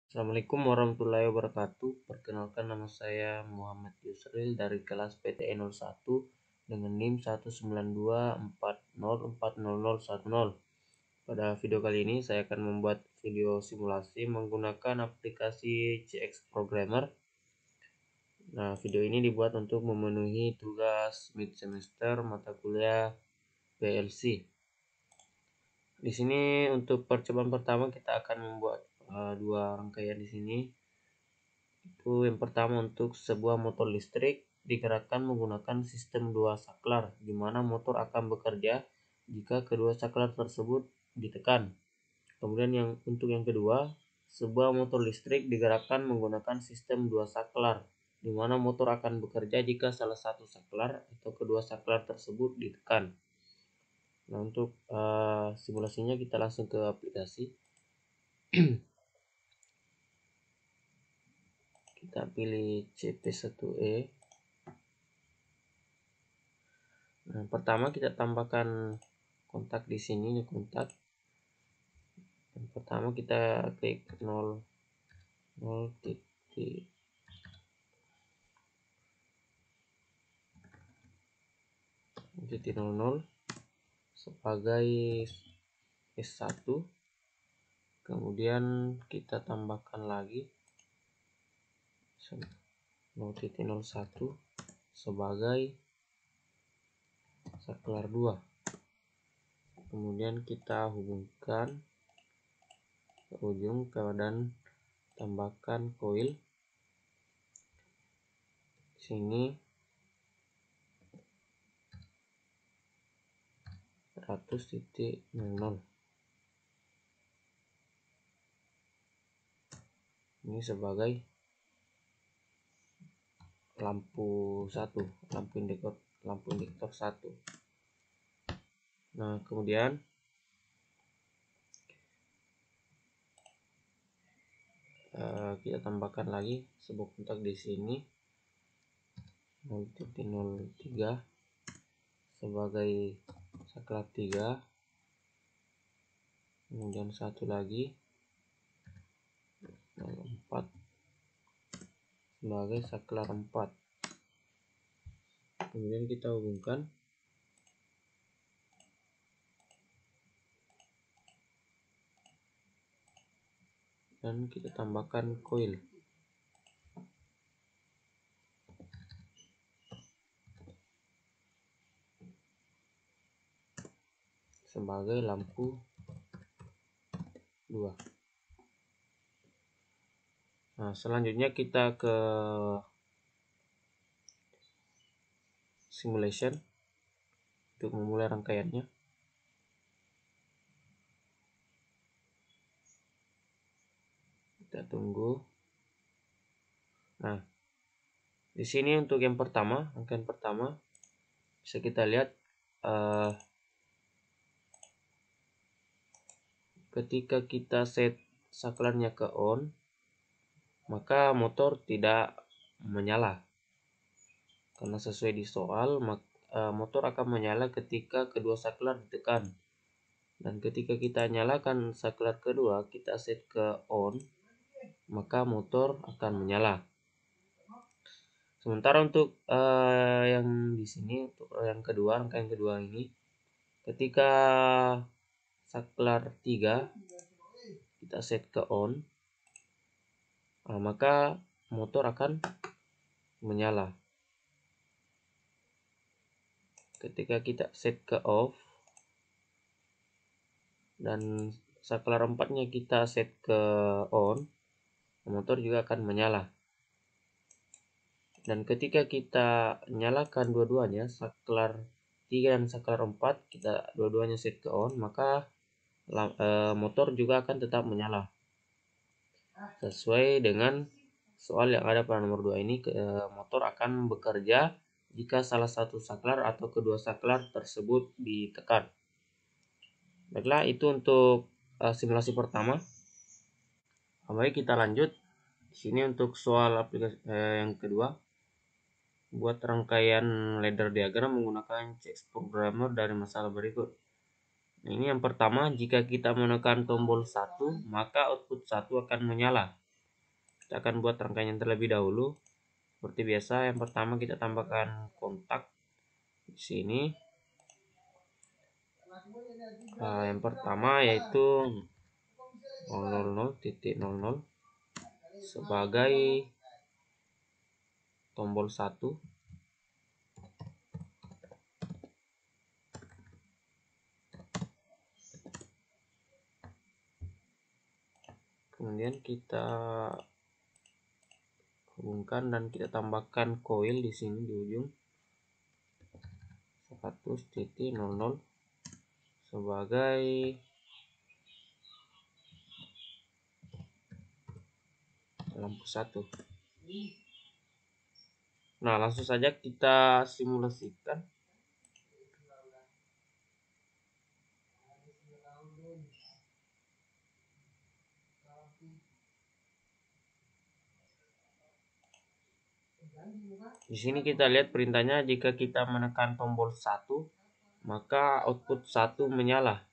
Assalamualaikum warahmatullahi wabarakatuh. Perkenalkan, nama saya Muhammad Yusril dari kelas PTE 01 dengan NIM 192404010. Pada video kali ini saya akan membuat video simulasi menggunakan aplikasi CX Programmer. Nah, video ini dibuat untuk memenuhi tugas mid semester mata kuliah PLC. Di sini untuk percobaan pertama kita akan membuat dua rangkaian di sini. Itu yang pertama, untuk sebuah motor listrik digerakkan menggunakan sistem dua saklar, di mana motor akan bekerja jika kedua saklar tersebut ditekan. Kemudian untuk yang kedua, sebuah motor listrik digerakkan menggunakan sistem dua saklar, di mana motor akan bekerja jika salah satu saklar atau kedua saklar tersebut ditekan. Nah, untuk simulasinya kita langsung ke aplikasi. Kita pilih CP1E. Nah, pertama kita tambahkan kontak di sini, ini kontak. Yang pertama kita klik 0 titik titik 00 sebagai S1. Kemudian kita tambahkan lagi 0.01 sebagai saklar 2. Kemudian kita hubungkan ke ujung dan tambahkan koil sini 100.00. Ini sebagai lampu 1, lampu indikator 1. Nah, kemudian kita tambahkan lagi sebuah kontak di sini 0.03 sebagai saklar 3. Kemudian satu lagi 04 sebagai saklar 4. Kemudian kita hubungkan dan kita tambahkan koil sebagai lampu 2. Nah, selanjutnya kita ke simulation untuk memulai rangkaiannya. Kita tunggu. Nah, di sini untuk yang pertama, rangkaian pertama, bisa kita lihat ketika kita set saklarnya ke on, maka motor tidak menyala. Karena sesuai di soal, motor akan menyala ketika kedua saklar ditekan. Dan ketika kita nyalakan saklar kedua, kita set ke on, maka motor akan menyala. Sementara untuk yang di sini, untuk yang kedua, rangkaian kedua ini, ketika saklar 3 kita set ke on, maka motor akan menyala. Ketika kita set ke off dan saklar 4-nya kita set ke on, motor juga akan menyala. Dan ketika kita nyalakan dua-duanya, saklar 3 dan saklar 4, kita dua-duanya set ke on, maka motor juga akan tetap menyala. Sesuai dengan soal yang ada pada nomor 2 ini, motor akan bekerja jika salah satu saklar atau kedua saklar tersebut ditekan. Baiklah, itu untuk simulasi pertama. Baik, kita lanjut. Di sini untuk soal aplikasi yang kedua, buat rangkaian ladder diagram menggunakan CX Programmer dari masalah berikut. Nah, ini yang pertama, jika kita menekan tombol 1, maka output 1 akan menyala. Kita akan buat rangkaian terlebih dahulu. Seperti biasa, yang pertama kita tambahkan kontak di sini. Yang pertama yaitu 000.00 sebagai tombol 1. Kemudian kita hubungkan dan kita tambahkan koil di sini di ujung 100.00 sebagai lampu 1. Nah, langsung saja kita simulasikan. Di sini kita lihat perintahnya, jika kita menekan tombol 1 maka output 1 menyala.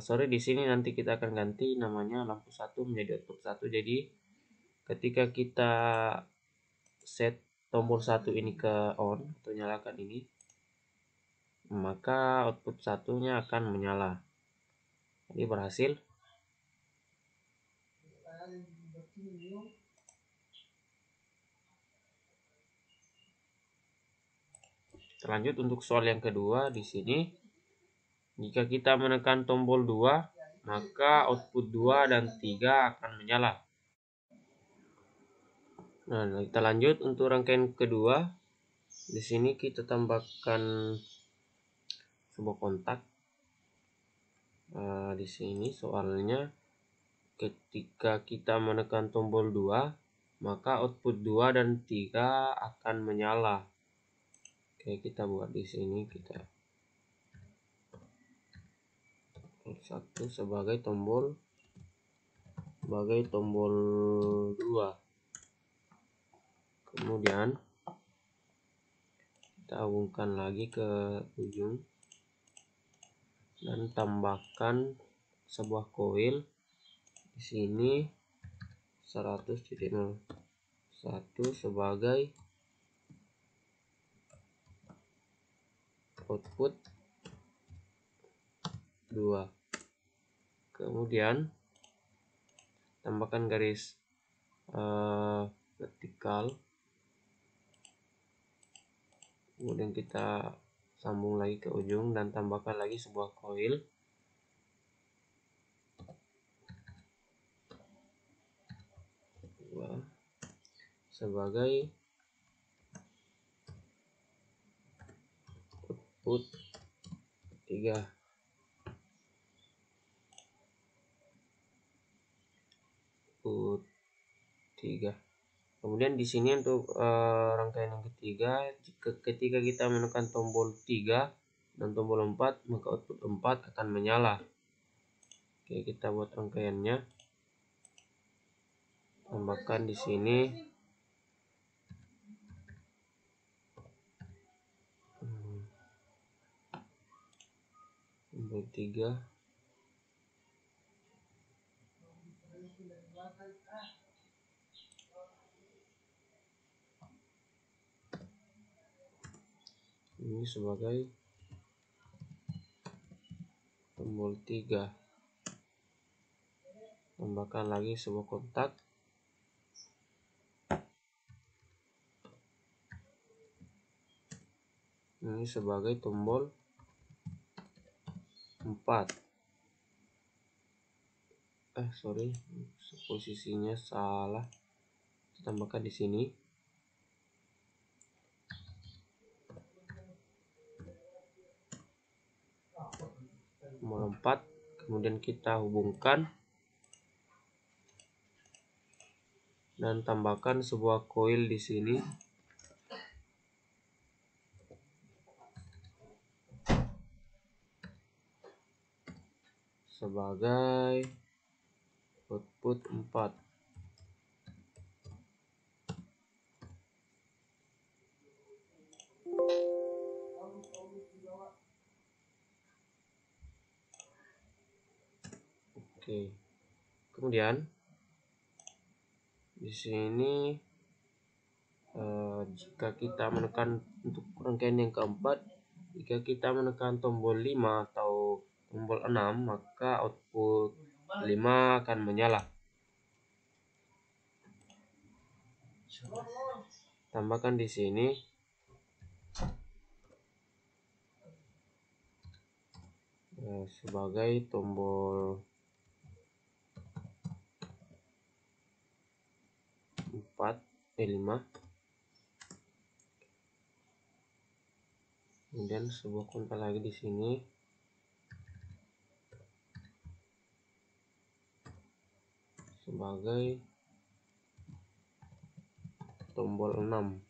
Sorry, di sini nanti kita akan ganti namanya lampu 1 menjadi output 1. Jadi ketika kita set tombol 1 ini ke on atau nyalakan ini, maka output satunya akan menyala. Jadi berhasil. Lanjut untuk soal yang kedua di sini. Jika kita menekan tombol 2, maka output 2 dan 3 akan menyala. Nah, kita lanjut untuk rangkaian kedua. Di sini kita tambahkan sebuah kontak. Di sini soalnya ketika kita menekan tombol 2, maka output 2 dan 3 akan menyala. Oke, kita buat di sini, kita 1 sebagai tombol 2. Kemudian kita hubungkan lagi ke ujung dan tambahkan sebuah koil di sini 100.01 sebagai output 2. Kemudian tambahkan garis vertikal. Kemudian kita sambung lagi ke ujung dan tambahkan lagi sebuah koil. Sebagai output 3. Kemudian di sini untuk rangkaian yang ketiga, ketika kita menekan tombol 3 dan tombol 4, maka output 4 akan menyala. Oke, kita buat rangkaiannya. Tambahkan di sini tombol 3. Ini sebagai tombol 3. Tambahkan lagi sebuah kontak. Ini sebagai tombol 4. Sorry, posisinya salah. Kita tambahkan di sini. Tombol 4, kemudian kita hubungkan dan tambahkan sebuah koil di sini sebagai output 4. Oke. Kemudian Di sini jika kita menekan untuk rangkaian yang keempat, jika kita menekan tombol 5 atau tombol 6, maka output 5 akan menyala. Tambahkan di sini sebagai tombol 5, kemudian sebuah kontak lagi di sini sebagai tombol 6.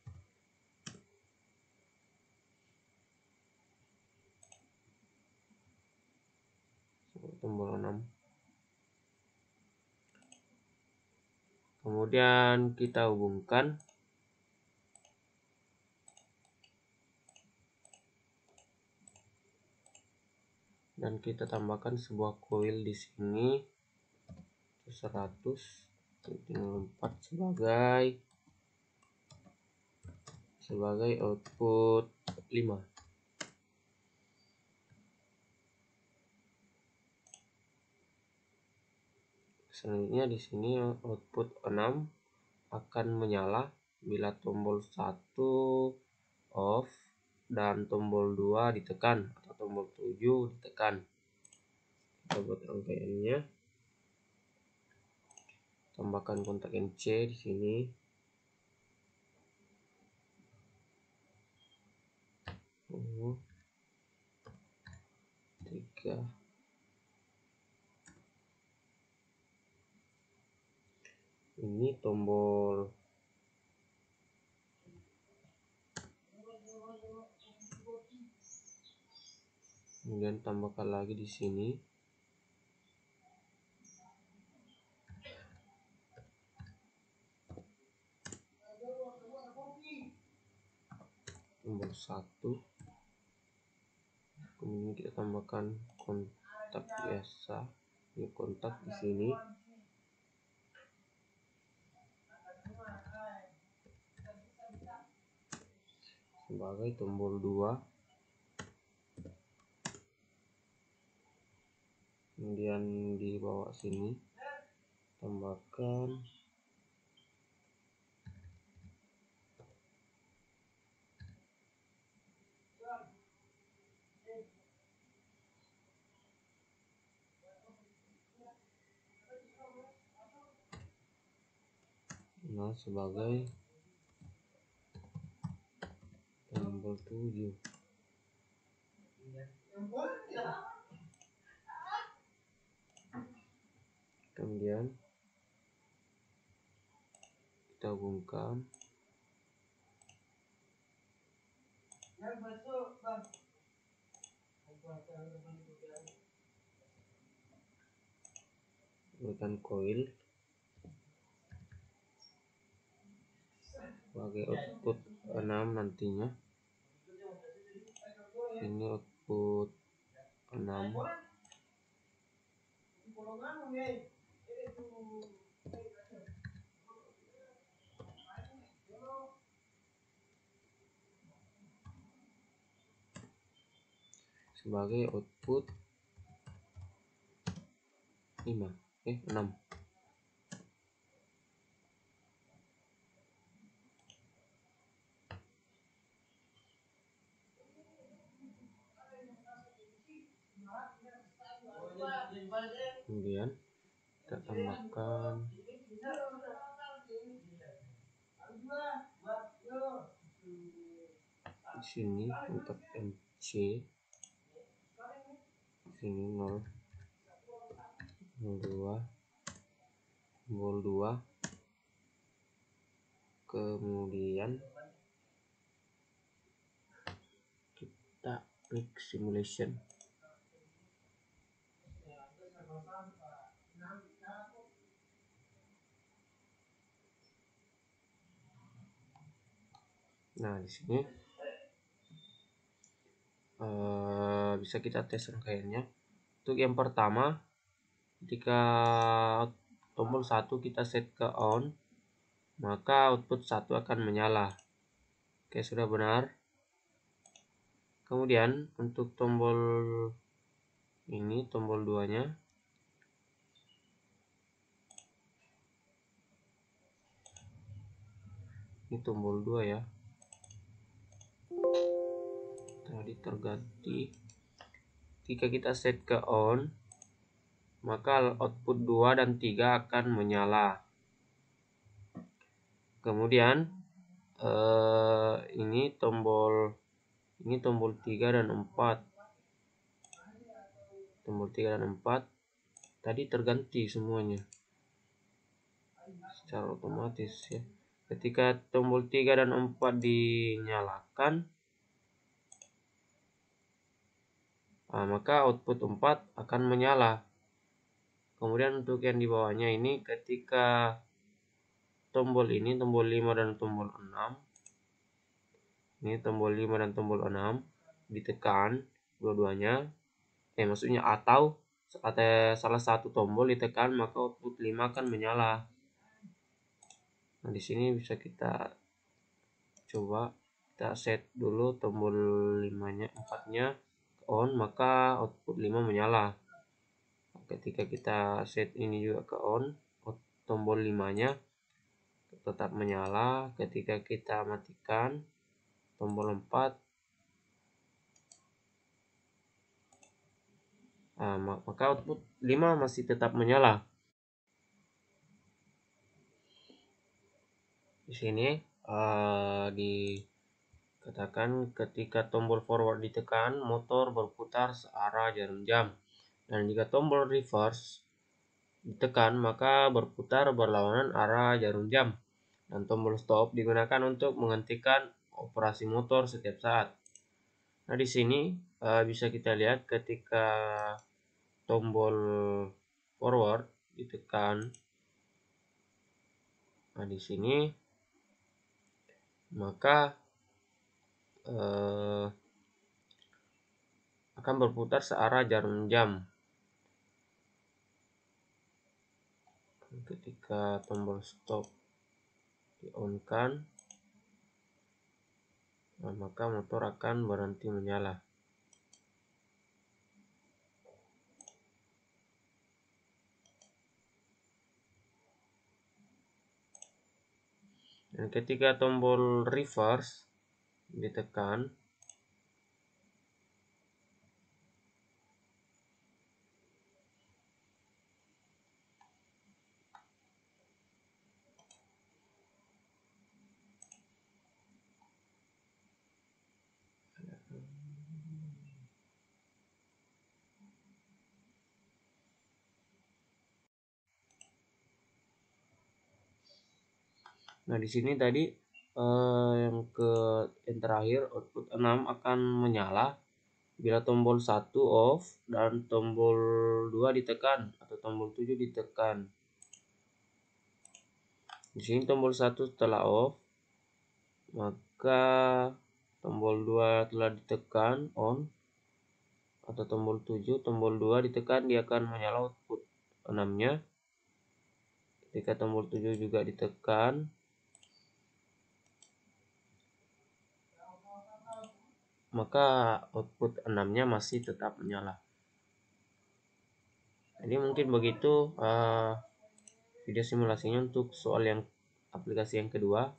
Kemudian kita hubungkan dan kita tambahkan sebuah coil di sini 100/4 sebagai output 5. Selanjutnya di sini output 6 akan menyala bila tombol 1 off dan tombol 2 ditekan atau tombol 7 ditekan. Kita buat rangkaiannya. Tambahkan kontak NC di sini. Tiga. Ini tombol kemudian tambahkan lagi di sini tombol 1, kemudian kita tambahkan kontak biasa, ini kontak di sini sebagai tombol 2, kemudian di bawah sini tambahkan sebagai tombol 7. Kemudian kita hubungkan dengan coil sebagai output 6 nantinya. Ini output 6 sebagai output 6. Kemudian kita tambahkan di sini untuk MC di sini 0, 02, tombol 2, kemudian kita klik simulation. Nah, di sini bisa kita tes rangkaiannya. Untuk yang pertama, ketika tombol 1 kita set ke on, maka output 1 akan menyala. Oke, sudah benar. Kemudian untuk tombol ini, tombol 2-nya, ini tombol 2 ya, tadi terganti. Jika kita set ke on, maka output 2 dan 3 akan menyala. Kemudian ini tombol 3 dan 4. Tombol 3 dan 4 tadi terganti semuanya secara otomatis ya. Ketika tombol 3 dan 4 dinyalakan, maka output 4 akan menyala. Kemudian untuk yang di bawahnya ini, ketika tombol ini, tombol 5 dan tombol 6, ini tombol 5 dan tombol 6 ditekan dua-duanya, maksudnya atau salah satu tombol ditekan, maka output 5 akan menyala. Nah, di sini bisa kita coba, kita set dulu tombol 5-nya, 4-nya on, maka output 5 menyala. Ketika kita set ini juga ke on, tombol 5-nya tetap menyala. Ketika kita matikan tombol 4, maka output 5 masih tetap menyala. Di sini dikatakan ketika tombol forward ditekan, motor berputar searah jarum jam. Dan jika tombol reverse ditekan, maka berputar berlawanan arah jarum jam. Dan tombol stop digunakan untuk menghentikan operasi motor setiap saat. Nah, di sini bisa kita lihat ketika tombol forward ditekan, nah di sini maka akan berputar searah jarum jam. Ketika tombol stop di-on-kan, maka motor akan berhenti menyala. Dan ketika tombol reverse ditekan, nah di sini tadi yang terakhir, output 6 akan menyala bila tombol 1 off dan tombol 2 ditekan atau tombol 7 ditekan. Di sini tombol 1 telah off, maka tombol 2 telah ditekan on, atau tombol 7, tombol 2 ditekan, dia akan menyala output 6-nya. Ketika tombol 7 juga ditekan, maka output 6-nya masih tetap menyala. Jadi mungkin begitu video simulasinya untuk soal yang aplikasi yang kedua.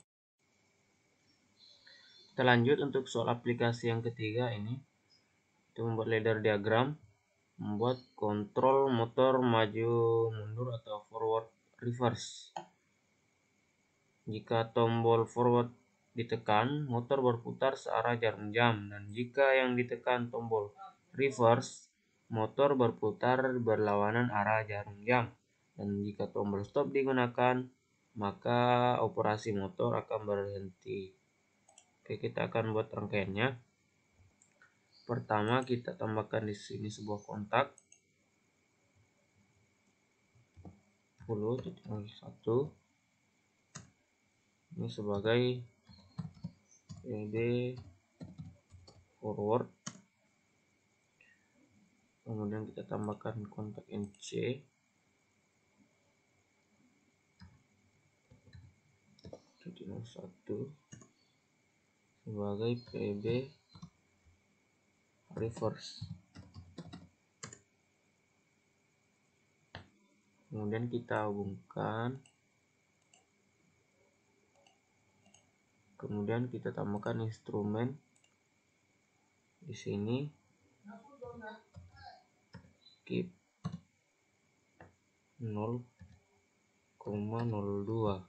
Kita lanjut untuk soal aplikasi yang ketiga ini. Itu membuat ladder diagram, membuat kontrol motor maju mundur atau forward reverse. Jika tombol forward ditekan, motor berputar searah jarum jam, dan jika yang ditekan tombol reverse, motor berputar berlawanan arah jarum jam. Dan jika tombol stop digunakan, maka operasi motor akan berhenti. Oke, kita akan buat rangkaiannya. Pertama, kita tambahkan di sini sebuah kontak 10.1. Ini sebagai LED forward. Kemudian kita tambahkan kontak NC. TT01 sebagai PB reverse. Kemudian kita hubungkan, kemudian kita tambahkan instrumen di sini, skip 0,02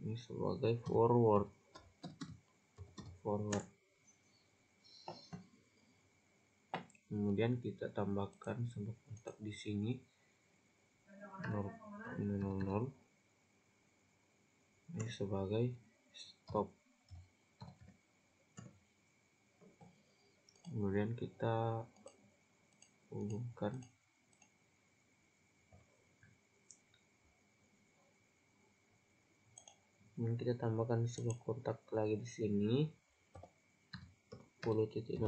ini sebagai forward. Kemudian kita tambahkan sebuah kontak di sini 0,00 ini sebagai stop. Kemudian kita hubungkan, kemudian kita tambahkan sebuah kontak lagi di sini 10.02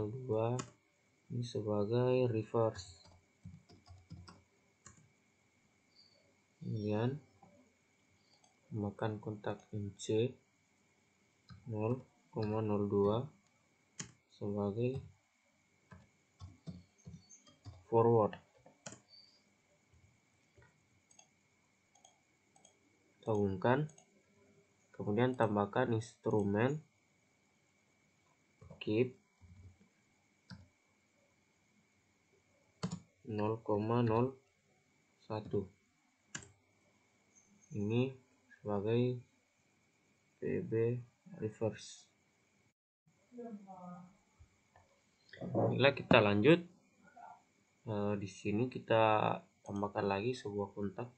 ini sebagai reverse. Kemudian tambahkan kontak MC 0,02 sebagai forward. Hubungkan, kemudian tambahkan instrumen keep 0,01 ini sebagai PB reverse. Bila kita lanjut, di sini kita tambahkan lagi sebuah kontak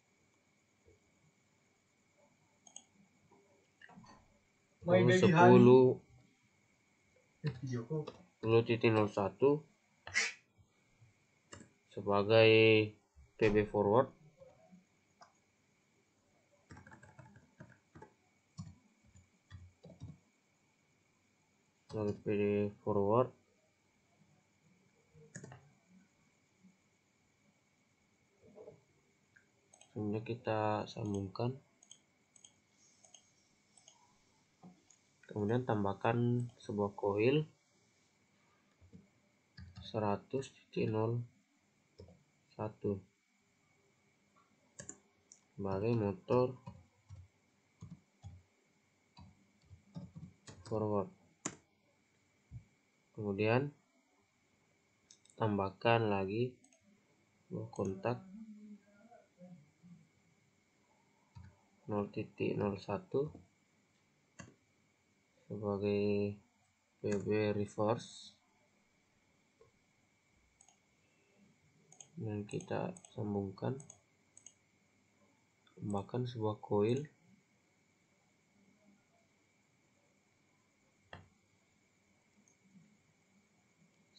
10.01 sebagai PB forward. Kemudian kita sambungkan, kemudian tambahkan sebuah coil 100.01 sebagai motor forward. Kemudian tambahkan lagi sebuah kontak 0.01 sebagai PB reverse, dan kita sambungkan, tambahkan sebuah coil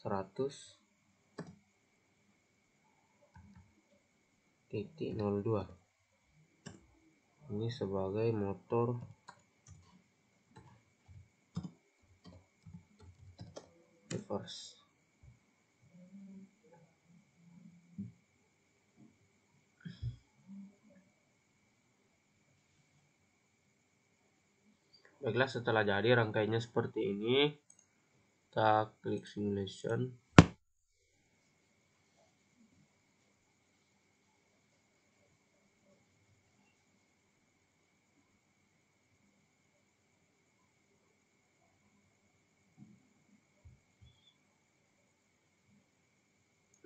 100.02 ini sebagai motor reverse. Baiklah, setelah jadi rangkaiannya seperti ini, kita klik simulation.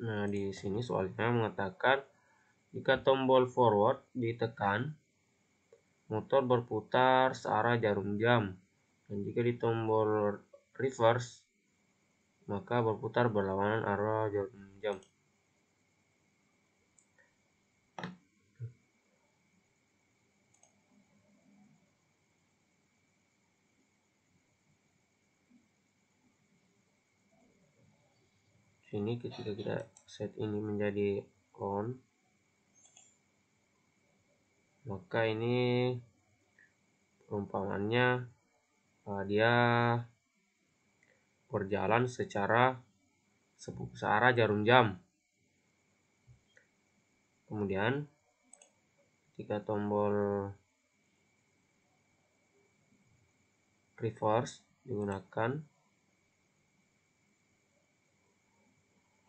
Nah, di sini soalnya mengatakan jika tombol forward ditekan, motor berputar searah jarum jam, dan jika di tombol reverse, maka berputar berlawanan arah jarum jam. Sini ketika kita set ini menjadi on, maka ini perumpamannya dia berjalan secara searah jarum jam. Kemudian ketika tombol reverse digunakan.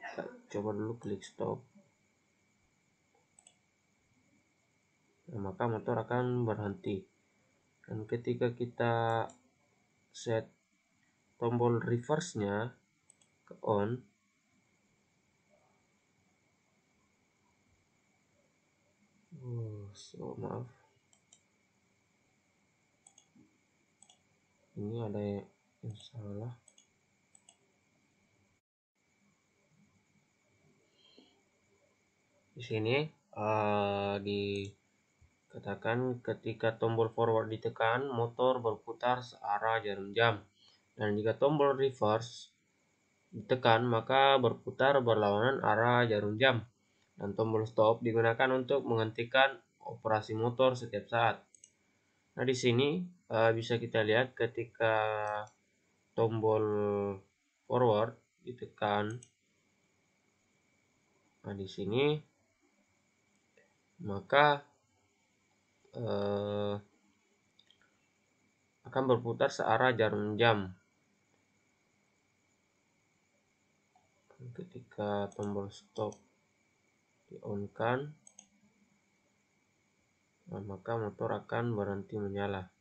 Kita coba dulu klik stop. Nah, maka motor akan berhenti. Dan ketika kita set tombol reverse-nya ke on, maaf, ini ada yang salah. Di sini dikatakan ketika tombol forward ditekan, motor berputar searah jarum jam. Dan jika tombol reverse ditekan, maka berputar berlawanan arah jarum jam. Dan tombol stop digunakan untuk menghentikan operasi motor setiap saat. Nah, di sini bisa kita lihat ketika tombol forward ditekan. Nah, di sini maka akan berputar searah jarum jam. Ketika tombol stop di-on-kan, nah, maka motor akan berhenti menyala.